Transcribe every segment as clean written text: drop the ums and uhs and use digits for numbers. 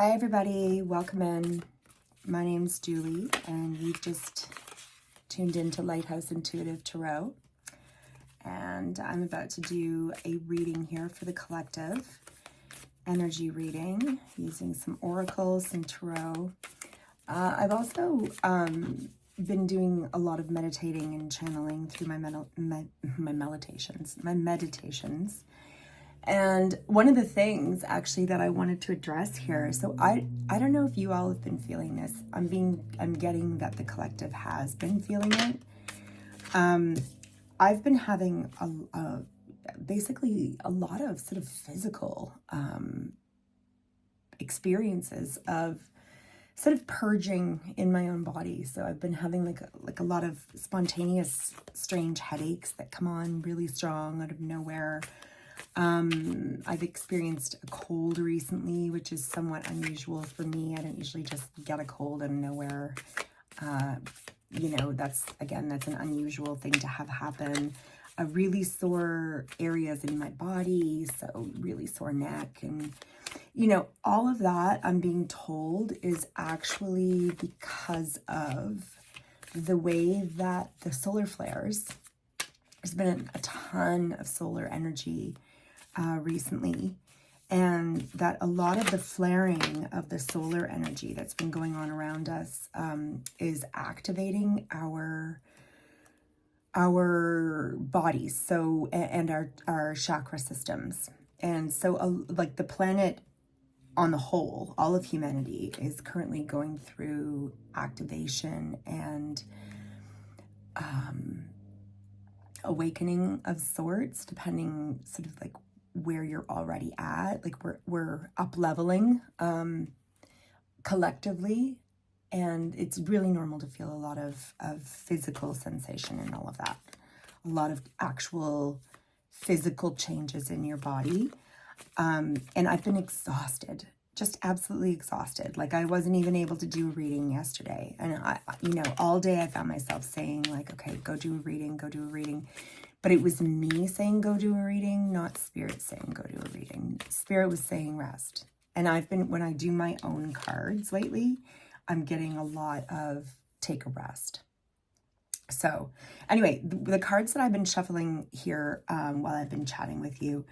Hi everybody, welcome in. My name's Julie and you've just tuned into Lighthouse Intuitive Tarot, and I'm about to do a reading here for the collective, energy reading using some oracles, some tarot. I've also been doing a lot of meditating and channeling through my meditations. And one of the things actually that I wanted to address here, so I don't know if you all have been feeling this. I'm getting that the collective has been feeling it. I've been having basically a lot of sort of physical experiences of sort of purging in my own body. So I've been having like a lot of spontaneous, strange headaches that come on really strong out of nowhere. I've experienced a cold recently, which is somewhat unusual for me. I don't usually just get a cold out of nowhere. That's an unusual thing to have happen. Really sore areas in my body, so really sore neck, and all of that, I'm being told, is actually because of the way that the solar flares, there's been a ton of solar energy recently, and that a lot of the flaring of the solar energy that's been going on around us is activating our bodies, so, and our chakra systems. And so like the planet on the whole, all of humanity is currently going through activation and awakening of sorts, depending sort of like where you're already at. Like we're up leveling collectively, and it's really normal to feel a lot of physical sensation and all of that, a lot of actual physical changes in your body. And I've been exhausted, just absolutely exhausted. Like I wasn't even able to do a reading yesterday. And all day I found myself saying like, okay, go do a reading, go do a reading. But it was me saying go do a reading, not Spirit saying go do a reading. Spirit was saying rest. And when I do my own cards lately, I'm getting a lot of take a rest. So anyway, the cards that I've been shuffling here while I've been chatting with you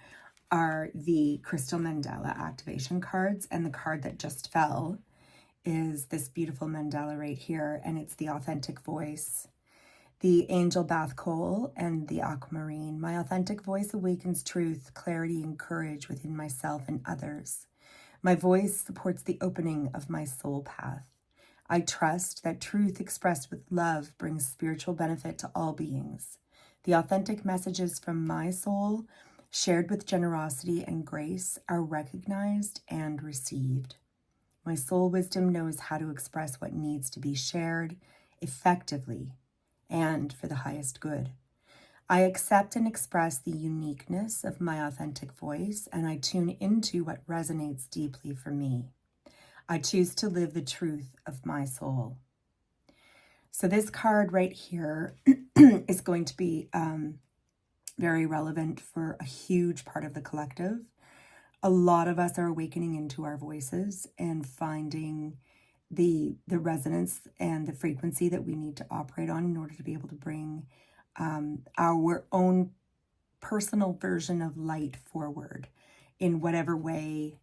are the Crystal Mandala activation cards, and the card that just fell is this beautiful mandala right here, and it's the authentic voice, the angel bath coal, and the aquamarine. My authentic voice awakens truth, clarity, and courage within myself and others. My voice supports the opening of my soul path. I trust that truth expressed with love brings spiritual benefit to all beings. The authentic messages from my soul, shared with generosity and grace, are recognized and received. My soul wisdom knows how to express what needs to be shared effectively and for the highest good. I accept and express the uniqueness of my authentic voice, and I tune into what resonates deeply for me. I choose to live the truth of my soul. So this card right here is going to be very relevant for a huge part of the collective. A lot of us are awakening into our voices and finding the resonance and the frequency that we need to operate on in order to be able to bring our own personal version of light forward in whatever way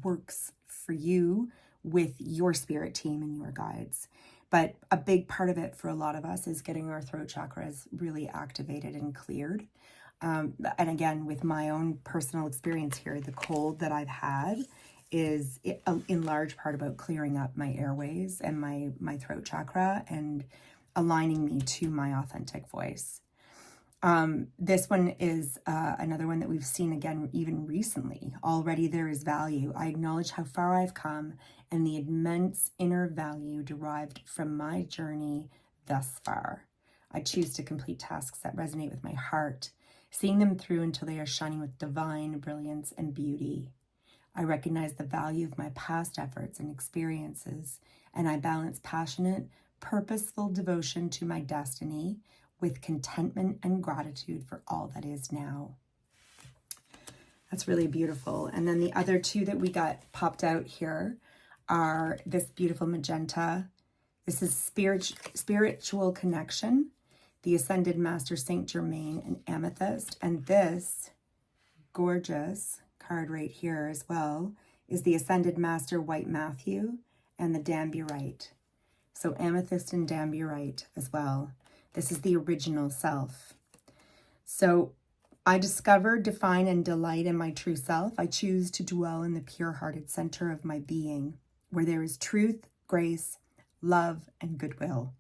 works for you with your spirit team and your guides. But a big part of it for a lot of us is getting our throat chakras really activated and cleared. And again, with my own personal experience here, the cold that I've had is in large part about clearing up my airways and my throat chakra and aligning me to my authentic voice. This one is another one that we've seen again, even recently. Already there is value. I acknowledge how far I've come and the immense inner value derived from my journey thus far. I choose to complete tasks that resonate with my heart, seeing them through until they are shining with divine brilliance and beauty. I recognize the value of my past efforts and experiences, and I balance passionate, purposeful devotion to my destiny with contentment and gratitude for all that is now. That's really beautiful. And then the other two that we got popped out here are this beautiful magenta. This is spiritual connection, the Ascended Master Saint Germain and Amethyst. And this gorgeous card right here as well is the Ascended Master White Matthew and the Damburite. So amethyst and damburite as well. This is the original self. So I discover, define, and delight in my true self. I choose to dwell in the pure-hearted center of my being, where there is truth, grace, love, and goodwill.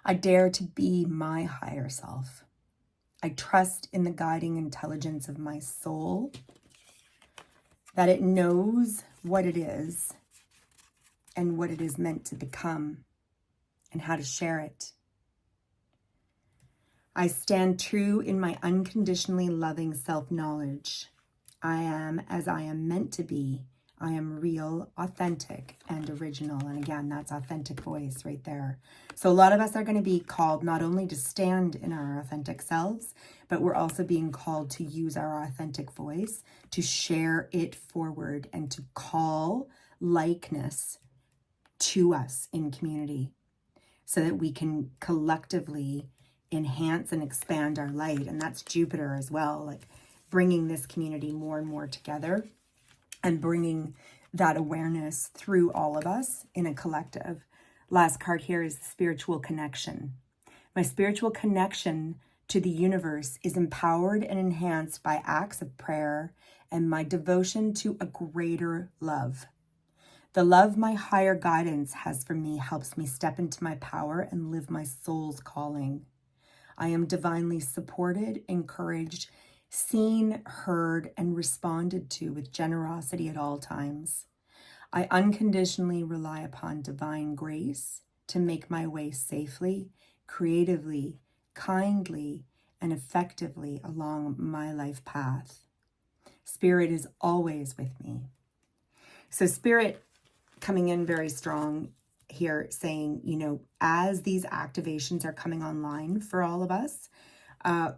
I dare to be my higher self. I trust in the guiding intelligence of my soul, that it knows what it is and what it is meant to become and how to share it. I stand true in my unconditionally loving self-knowledge. I am as I am meant to be. I am real, authentic, and original. And again, that's authentic voice right there. So a lot of us are going to be called not only to stand in our authentic selves, but we're also being called to use our authentic voice, to share it forward, and to call likeness to us in community so that we can collectively enhance and expand our light. And that's Jupiter as well, like bringing this community more and more together and bringing that awareness through all of us in a collective. Last card here is the spiritual connection. My spiritual connection to the universe is empowered and enhanced by acts of prayer and my devotion to a greater love. The love my higher guidance has for me helps me step into my power and live my soul's calling. I am divinely supported, encouraged, seen, heard, and responded to with generosity at all times. I unconditionally rely upon divine grace to make my way safely, creatively, kindly, and effectively along my life path. Spirit is always with me. So Spirit coming in very strong here, saying, you know, as these activations are coming online for all of us,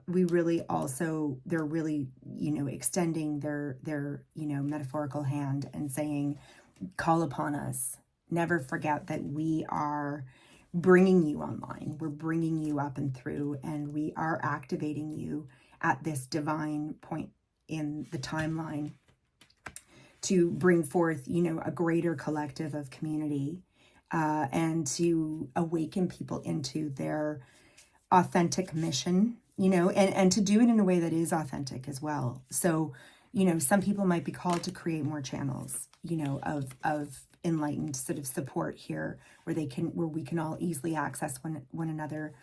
we really also, they're really, you know, extending their, you know, metaphorical hand and saying, call upon us. Never forget that we are bringing you online. We're bringing you up and through, and we are activating you at this divine point in the timeline to bring forth, you know, a greater collective of community, and to awaken people into their authentic mission, you know, and to do it in a way that is authentic as well. So, you know, some people might be called to create more channels, you know, of enlightened sort of support here, where we can all easily access one another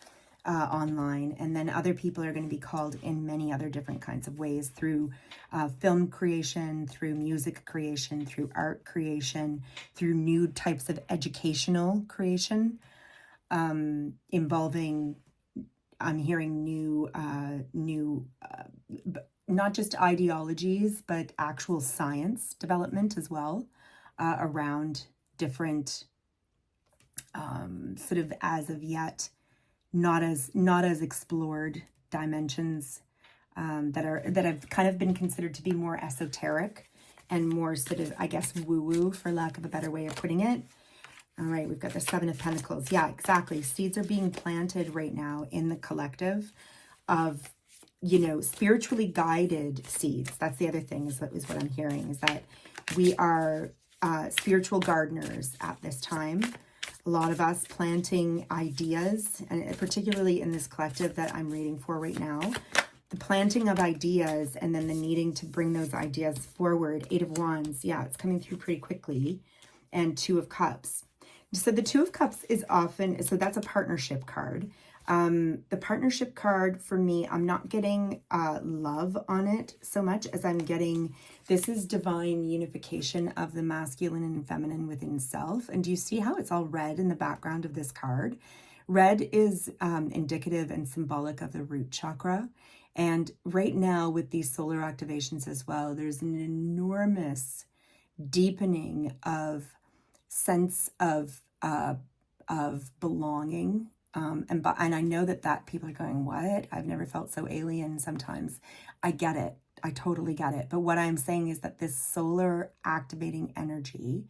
online. And then other people are going to be called in many other different kinds of ways, through film creation, through music creation, through art creation, through new types of educational creation, involving, I'm hearing new not just ideologies, but actual science development as well, around different sort of as of yet not as explored dimensions, that have kind of been considered to be more esoteric and more sort of, I guess, woo-woo, for lack of a better way of putting it. All right, we've got the Seven of Pentacles. Yeah, exactly. Seeds are being planted right now in the collective of, you know, spiritually guided seeds. That's the other thing is what I'm hearing, is that we are spiritual gardeners at this time. A lot of us planting ideas, and particularly in this collective that I'm reading for right now, the planting of ideas and then the needing to bring those ideas forward. Eight of Wands. Yeah, it's coming through pretty quickly. And Two of Cups. So the Two of Cups is often, so that's a partnership card. The partnership card for me, I'm not getting love on it so much as I'm getting, this is divine unification of the masculine and feminine within self. And do you see how it's all red in the background of this card? Red is indicative and symbolic of the root chakra. And right now with these solar activations as well, there's an enormous deepening of sense of belonging, and I know that people are going, what? I've never felt so alien sometimes. I get it. I totally get it. But what I'm saying is that this solar activating energy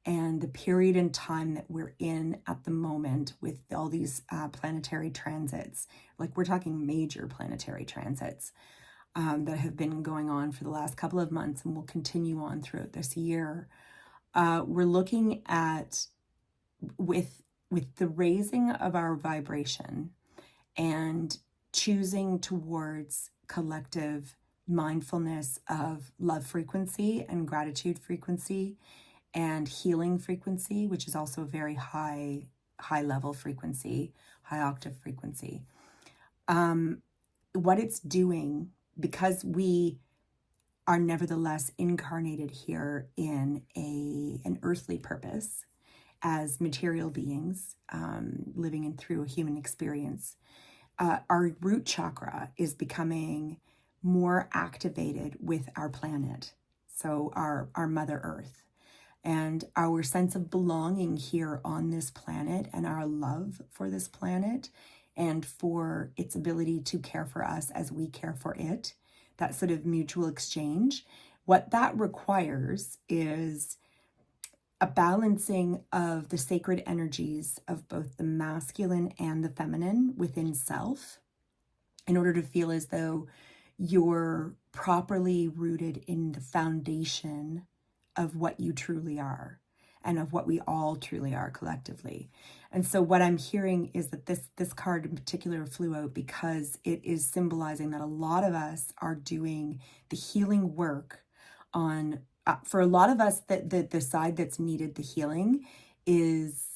and the period in time that we're in at the moment with all these planetary transits, like we're talking major planetary transits that have been going on for the last couple of months and will continue on throughout this year. We're looking at, with the raising of our vibration and choosing towards collective mindfulness of love frequency and gratitude frequency and healing frequency, which is also a very high level frequency, high octave frequency. What it's doing, because we are nevertheless incarnated here in an earthly purpose as material beings, living in through a human experience, our root chakra is becoming more activated with our planet, so our Mother Earth. And our sense of belonging here on this planet and our love for this planet and for its ability to care for us as we care for it, that sort of mutual exchange, what that requires is a balancing of the sacred energies of both the masculine and the feminine within self in order to feel as though you're properly rooted in the foundation of what you truly are and of what we all truly are collectively. And so what I'm hearing is that this card in particular flew out because it is symbolizing that a lot of us are doing the healing work on, for a lot of us, the side that's needed the healing is,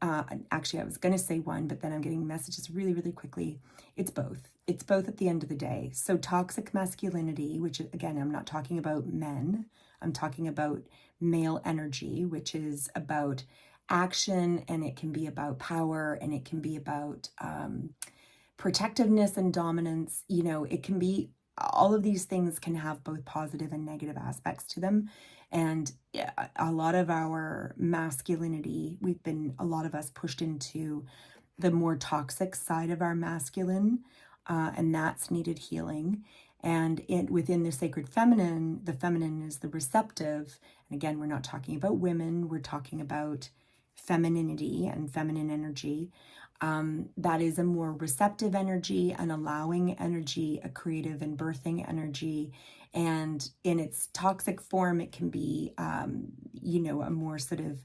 actually I was going to say one, but then I'm getting messages really, really quickly. It's both. It's both at the end of the day. So toxic masculinity, which again, I'm not talking about men, I'm talking about male energy, which is about action, and it can be about power, and it can be about protectiveness and dominance. You know, it can be, all of these things can have both positive and negative aspects to them. And a lot of our masculinity, a lot of us pushed into the more toxic side of our masculine, and that's needed healing. And within the sacred feminine, the feminine is the receptive. And again, we're not talking about women, we're talking about femininity and feminine energy. That is a more receptive energy, an allowing energy, a creative and birthing energy. And in its toxic form, it can be, a more sort of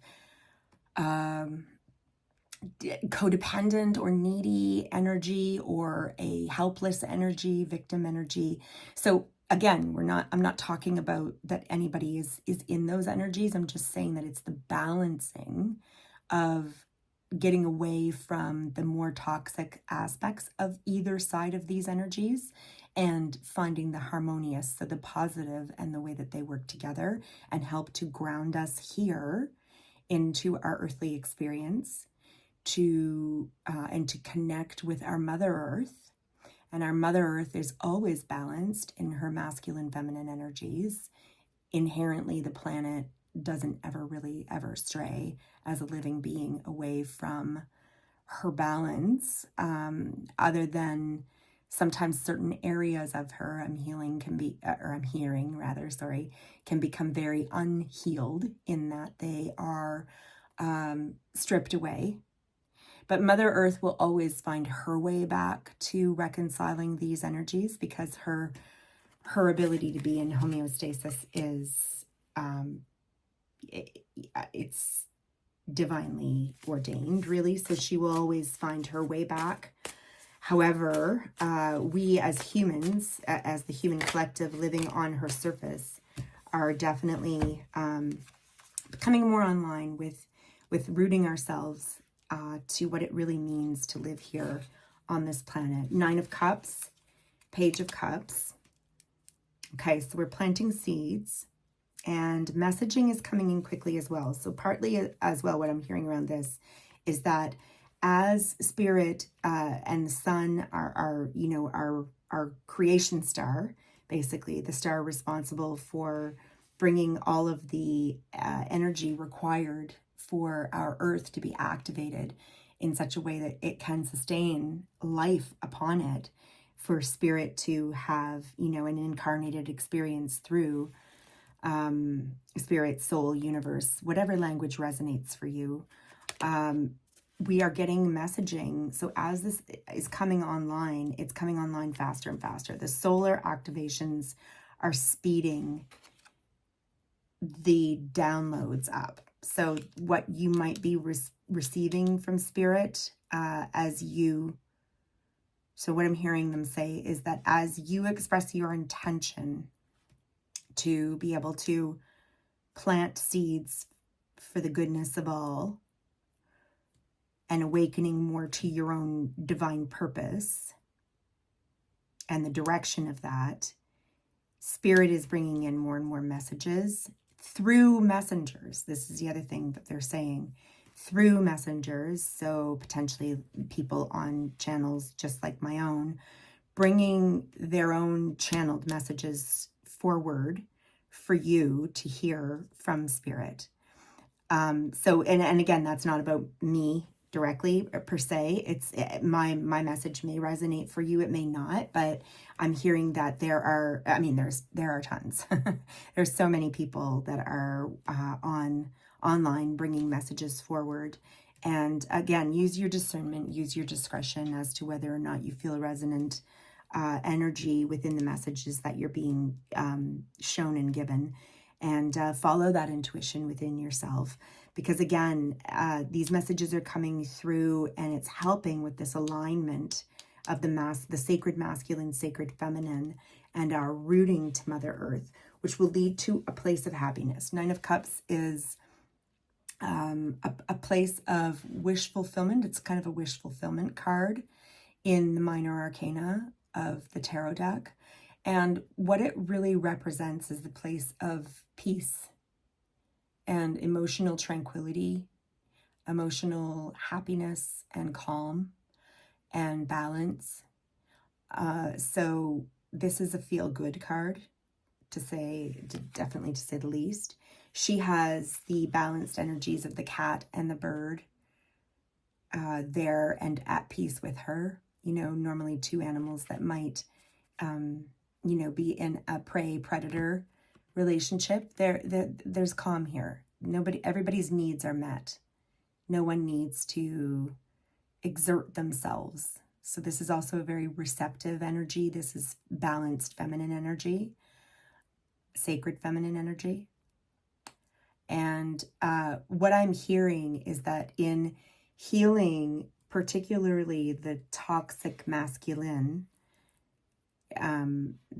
codependent or needy energy, or a helpless energy, victim energy. So again, I'm not talking about that anybody is in those energies. I'm just saying that it's the balancing of getting away from the more toxic aspects of either side of these energies and finding the harmonious, so the positive, and the way that they work together and help to ground us here into our earthly experience, and to connect with our Mother Earth. And our Mother Earth is always balanced in her masculine, feminine energies. Inherently, the planet doesn't ever stray as a living being away from her balance, other than sometimes certain areas of her I'm hearing can become very unhealed in that they are stripped away. But Mother Earth will always find her way back to reconciling these energies, because her ability to be in homeostasis is, it's divinely ordained, really. So she will always find her way back. However, we as humans, as the human collective living on her surface, are definitely becoming more online with rooting ourselves to what it really means to live here on this planet. 9 of Cups, Page of Cups. Okay, so we're planting seeds, and messaging is coming in quickly as well. So partly as well, what I'm hearing around this is that as Spirit and the Sun are our creation star, basically the star responsible for bringing all of the energy required for our Earth to be activated in such a way that it can sustain life upon it for spirit to have, you know, an incarnated experience through spirit, soul, universe, whatever language resonates for you. We are getting messaging. So as this is coming online, it's coming online faster and faster. The solar activations are speeding the downloads up. So what you might be receiving from spirit so what I'm hearing them say is that as you express your intention to be able to plant seeds for the goodness of all and awakening more to your own divine purpose and the direction of that, spirit is bringing in more and more messages through messengers. This is the other thing that they're saying. Through messengers, so potentially people on channels just like my own, bringing their own channeled messages forward for you to hear from spirit. And again, that's not about me directly per se. It's my message may resonate for you, it may not, but I'm hearing that there are tons. There's so many people that are online bringing messages forward. And again, use your discernment, use your discretion as to whether or not you feel a resonant energy within the messages that you're being shown and given, and follow that intuition within yourself. Because again, these messages are coming through and it's helping with this alignment of the sacred masculine, sacred feminine, and our rooting to Mother Earth, which will lead to a place of happiness. Nine of Cups is a place of wish fulfillment. It's kind of a wish fulfillment card in the minor arcana of the tarot deck. And what it really represents is the place of peace and emotional tranquility, emotional happiness and calm and balance. So this is a feel-good card, definitely to say the least. She has the balanced energies of the cat and the bird there and at peace with her. You know, normally two animals that might, be in a prey-predator relationship. There's calm here. Everybody's needs are met. No one needs to exert themselves. So this is also a very receptive energy. This is balanced feminine energy, sacred feminine energy. And what I'm hearing is that in healing, particularly the toxic masculine,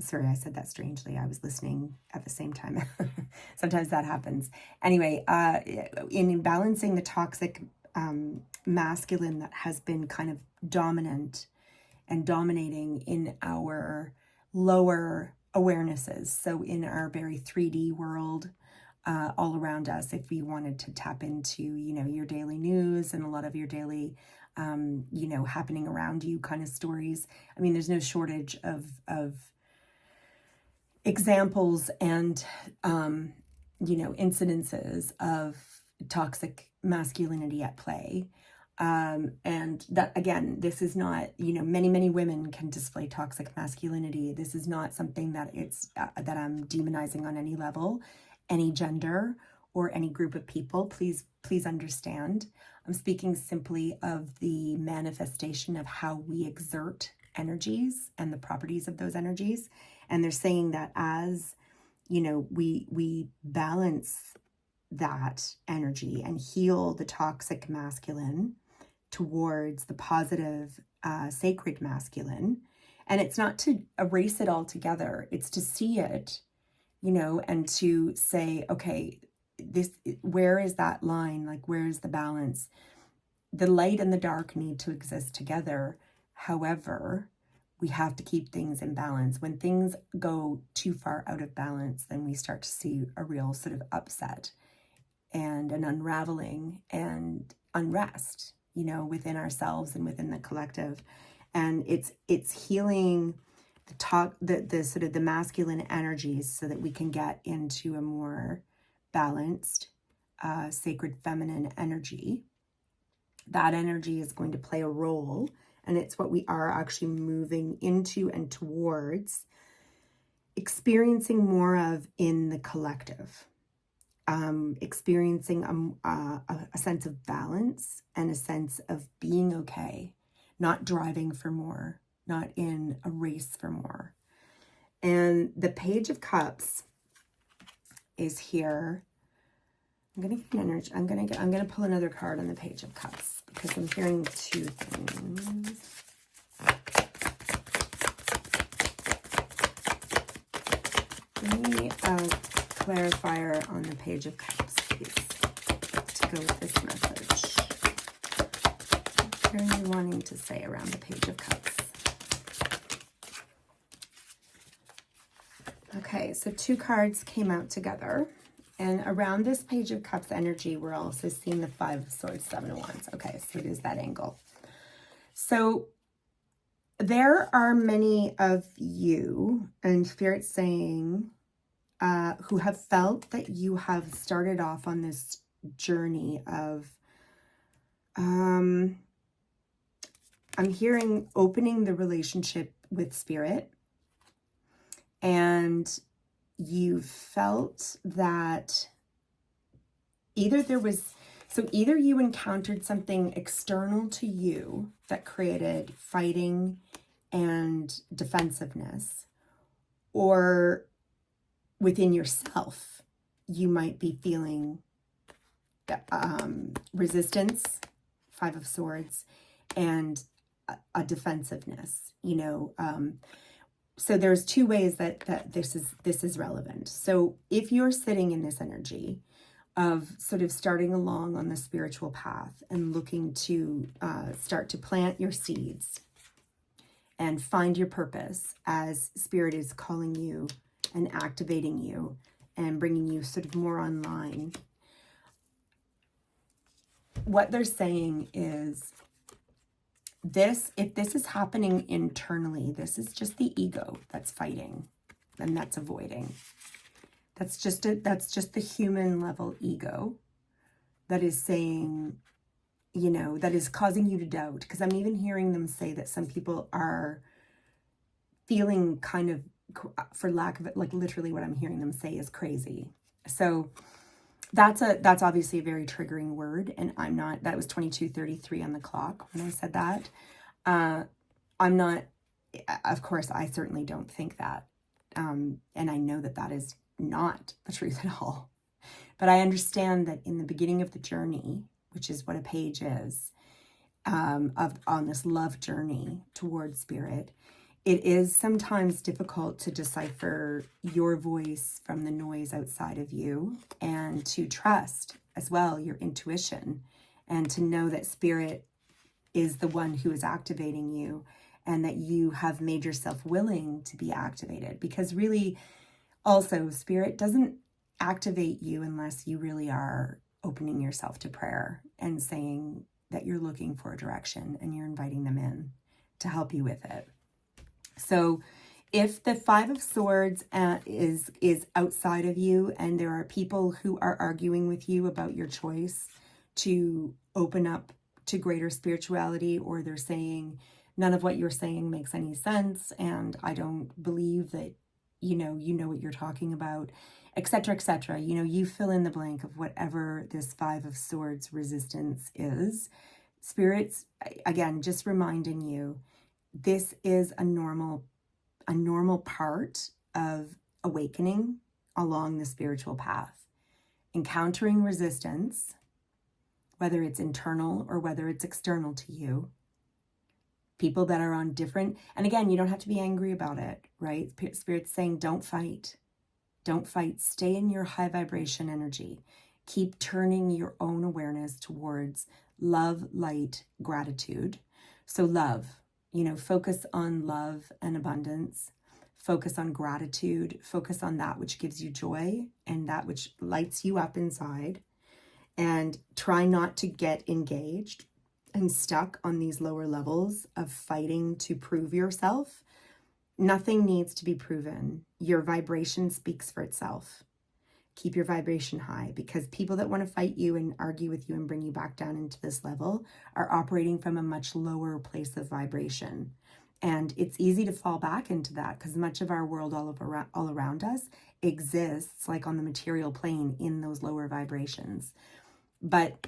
sorry, I said that strangely. I was listening at the same time. Sometimes that happens. Anyway, in balancing the toxic masculine that has been kind of dominant and dominating in our lower awarenesses. So in our very 3D world, all around us, if we wanted to tap into, your daily news and a lot of your daily, happening around you kind of stories. I mean, there's no shortage of examples and, incidences of toxic masculinity at play. And that, again, this is not, many women can display toxic masculinity. This is not something that that I'm demonizing on any level, any gender, or any group of people. Please understand. I'm speaking simply of the manifestation of how we exert energies and the properties of those energies. And they're saying that as, we balance that energy and heal the toxic masculine towards the positive, sacred masculine. And it's not to erase it altogether. It's to see it, and to say, okay, where is that line? Like, where is the balance? The light and the dark need to exist together. However, we have to keep things in balance. When things go too far out of balance, then we start to see a real sort of upset and an unraveling and unrest, within ourselves and within the collective. And it's healing the sort of the masculine energies so that we can get into a more balanced, sacred feminine energy. That energy is going to play a role and it's what we are actually moving into and towards experiencing more of in the collective. Experiencing a sense of balance and a sense of being okay, not driving for more, not in a race for more. And the Page of Cups is here. I'm gonna get an energy. I'm gonna pull another card on the Page of Cups because I'm hearing two things. Give me a clarifier on the Page of Cups, please, to go with this message. What are you wanting to say around the Page of Cups? Okay, so two cards came out together. And around this Page of Cups energy, we're also seeing the Five of Swords, Seven of Wands. Okay, so it is that angle. So there are many of you, and Spirit's saying, who have felt that you have started off on this journey of, I'm hearing opening the relationship with Spirit, and you felt that either you encountered something external to you that created fighting and defensiveness, or within yourself, you might be feeling resistance, Five of Swords, and a defensiveness, so there's two ways that this is relevant. So if you're sitting in this energy of sort of starting along on the spiritual path and looking to start to plant your seeds and find your purpose as Spirit is calling you and activating you and bringing you sort of more online, what they're saying is if this is happening internally, this is just the ego that's fighting and that's avoiding. That's just the human level ego that is saying, that is causing you to doubt. Because I'm even hearing them say that some people are feeling kind of, for lack of it, like literally what I'm hearing them say is crazy. So that's obviously a very triggering word, and I'm not, that was 22:33 on the clock when I said that. I'm not, of course, I certainly don't think that. And I know that is not the truth at all. But I understand that in the beginning of the journey, which is what a page is, on this love journey towards Spirit, it is sometimes difficult to decipher your voice from the noise outside of you, and to trust as well your intuition, and to know that Spirit is the one who is activating you, and that you have made yourself willing to be activated. Because really, also, Spirit doesn't activate you unless you really are opening yourself to prayer and saying that you're looking for a direction and you're inviting them in to help you with it. So if the Five of Swords is outside of you, and there are people who are arguing with you about your choice to open up to greater spirituality, or they're saying none of what you're saying makes any sense, and I don't believe that you know what you're talking about, etc., etc. You fill in the blank of whatever this Five of Swords resistance is. Spirit's, again, just reminding you, this is a normal part of awakening along the spiritual path. Encountering resistance, whether it's internal or whether it's external to you. People that are on different, and again, you don't have to be angry about it, right? Spirit's saying, don't fight. Don't fight. Stay in your high vibration energy. Keep turning your own awareness towards love, light, gratitude. So love, focus on love and abundance. Focus on gratitude. Focus on that which gives you joy and that which lights you up inside. And try not to get engaged and stuck on these lower levels of fighting to prove yourself. Nothing needs to be proven. Your vibration speaks for itself. Keep your vibration high, because people that want to fight you and argue with you and bring you back down into this level are operating from a much lower place of vibration. And it's easy to fall back into that because much of our world all around us exists like on the material plane in those lower vibrations. But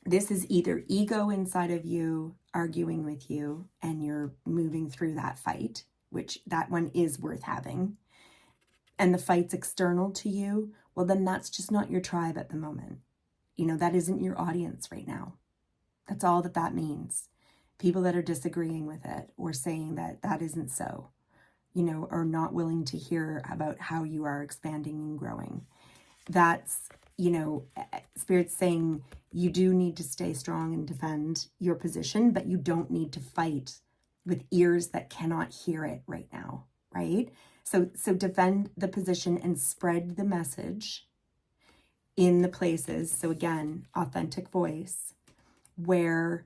this is either ego inside of you arguing with you and you're moving through that fight, which that one is worth having, and the fight's external to you, well, then that's just not your tribe at the moment. That isn't your audience right now. That's all that means. People that are disagreeing with it or saying that that isn't so, are not willing to hear about how you are expanding and growing. That's, Spirit's saying you do need to stay strong and defend your position, but you don't need to fight with ears that cannot hear it right now, right? So defend the position and spread the message in the places. So again, authentic voice, where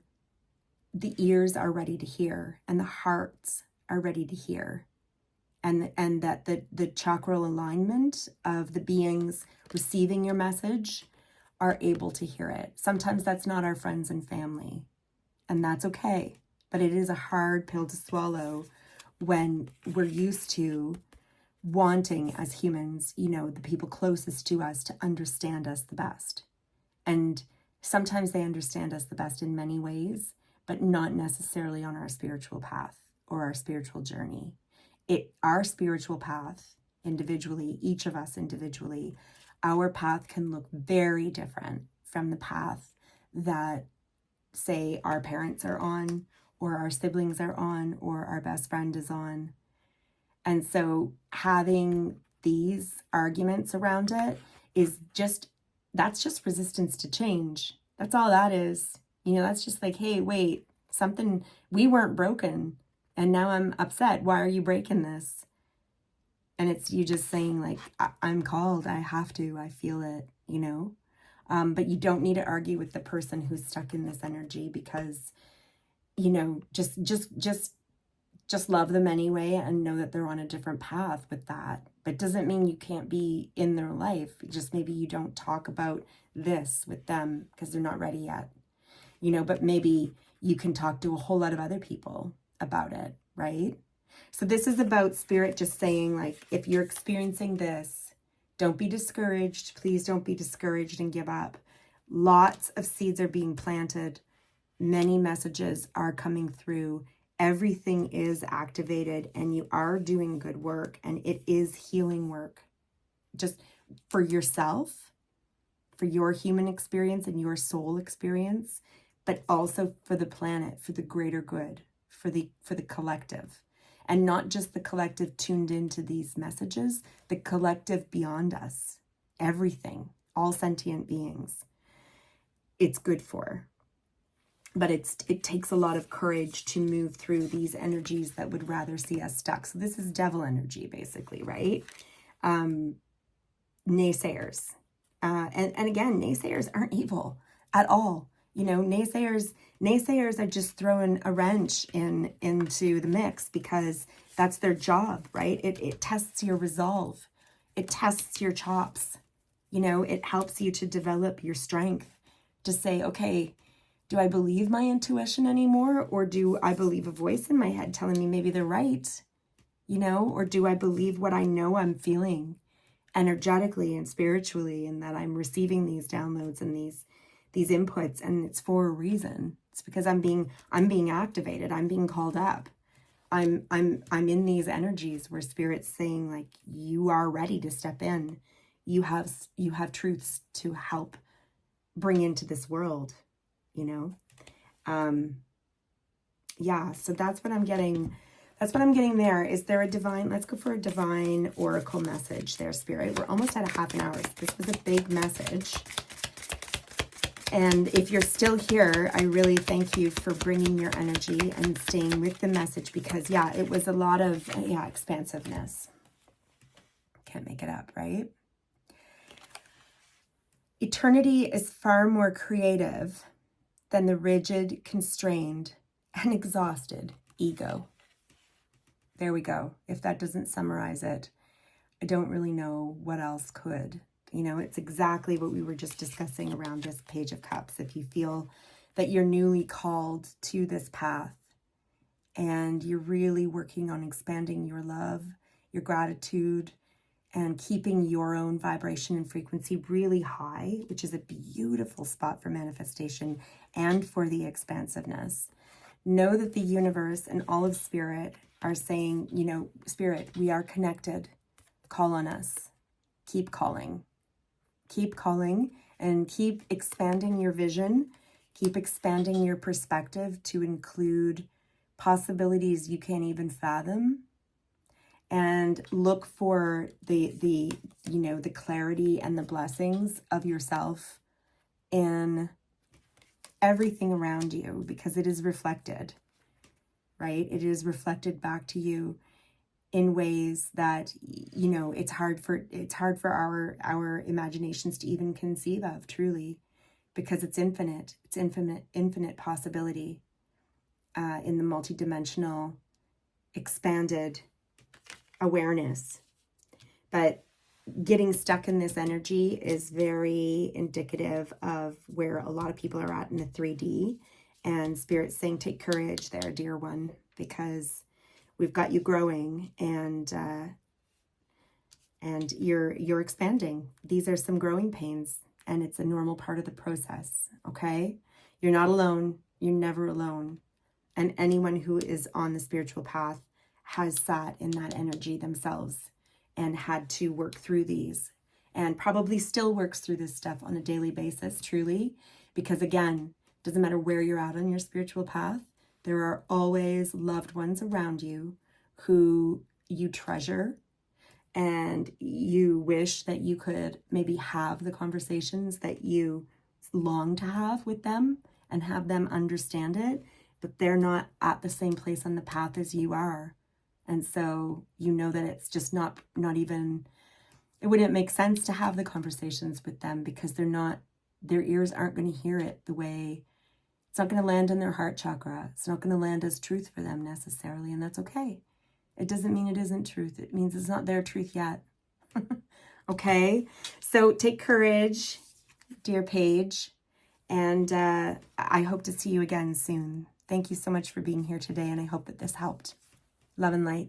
the ears are ready to hear and the hearts are ready to hear. And that the chakral alignment of the beings receiving your message are able to hear it. Sometimes that's not our friends and family, and that's okay. But it is a hard pill to swallow when we're used to wanting, as humans, the people closest to us to understand us the best. And sometimes they understand us the best in many ways, but not necessarily on our spiritual path or our spiritual journey. Our spiritual path individually, each of us individually, our path can look very different from the path that, say, our parents are on, or our siblings are on, or our best friend is on. And so having these arguments around it that's just resistance to change. That's all that is. That's just like, hey, wait, we weren't broken. And now I'm upset. Why are you breaking this? And it's you just saying like, I'm called. I have to. I feel it, But you don't need to argue with the person who's stuck in this energy because, just love them anyway and know that they're on a different path with that. But doesn't mean you can't be in their life. Just maybe you don't talk about this with them because they're not ready yet. But maybe you can talk to a whole lot of other people about it, right? So this is about Spirit just saying, like, if you're experiencing this, don't be discouraged. Please don't be discouraged and give up. Lots of seeds are being planted. Many messages are coming through. Everything is activated and you are doing good work, and it is healing work. Just for yourself, for your human experience and your soul experience, but also for the planet, for the greater good, for the collective. And not just the collective tuned into these messages, the collective beyond us, everything, all sentient beings. It's good for. But it takes a lot of courage to move through these energies that would rather see us stuck. So this is devil energy, basically, right? Naysayers. And again, naysayers aren't evil at all. Naysayers are just throwing a wrench into the mix because that's their job, right? It tests your resolve. It tests your chops. It helps you to develop your strength to say, okay, do I believe my intuition anymore? Or do I believe a voice in my head telling me maybe they're right? Or do I believe what I know I'm feeling energetically and spiritually, and that I'm receiving these downloads and these inputs, and it's for a reason. It's because I'm being activated. I'm being called up. I'm in these energies where Spirit's saying, like, you are ready to step in. You have truths to help bring into this world. So that's what I'm getting. That's what I'm getting there. Is there a divine, let's go for a divine oracle message there, Spirit. We're almost at a half an hour. This was a big message. And if you're still here, I really thank you for bringing your energy and staying with the message, because it was a lot of, expansiveness. Can't make it up, right? Eternity is far more creative than the rigid, constrained, and exhausted ego. There we go. If that doesn't summarize it, I don't really know what else could, You know, it's exactly what we were just discussing around this Page of Cups. If you feel that you're newly called to this path and you're really working on expanding your love, your gratitude, and keeping your own vibration and frequency really high, which is a beautiful spot for manifestation and for the expansiveness. Know that the universe and all of spirit are saying, you know, spirit, we are connected. Call on us. Keep calling. Keep calling and keep expanding your vision. Keep expanding your perspective to include possibilities you can't even fathom. And look for the you know, the clarity and the blessings of yourself in everything around you, because it is reflected, right? It is reflected back to you in ways that, you know, it's hard for our imaginations to even conceive of, truly, because it's infinite. It's infinite possibility in the multidimensional expanded awareness. But getting stuck in this energy is very indicative of where a lot of people are at in the 3D. And Spirit's saying, take courage there, dear one, because we've got you growing, and you're expanding. These are some growing pains, and it's a normal part of the process, okay? You're not alone. You're never alone. And anyone who is on the spiritual path has sat in that energy themselves and had to work through these, and probably still works through this stuff on a daily basis, truly, because again, doesn't matter where you're at on your spiritual path, there are always loved ones around you who you treasure, and you wish that you could maybe have the conversations that you long to have with them and have them understand it, but they're not at the same place on the path as you are. And so you know that it's just not even, it wouldn't make sense to have the conversations with them, because their ears aren't going to hear it the way, it's not going to land in their heart chakra. It's not going to land as truth for them necessarily, and that's okay. It doesn't mean it isn't truth. It means it's not their truth yet. Okay? So take courage, dear Paige, and I hope to see you again soon. Thank you so much for being here today, and I hope that this helped. Love and light.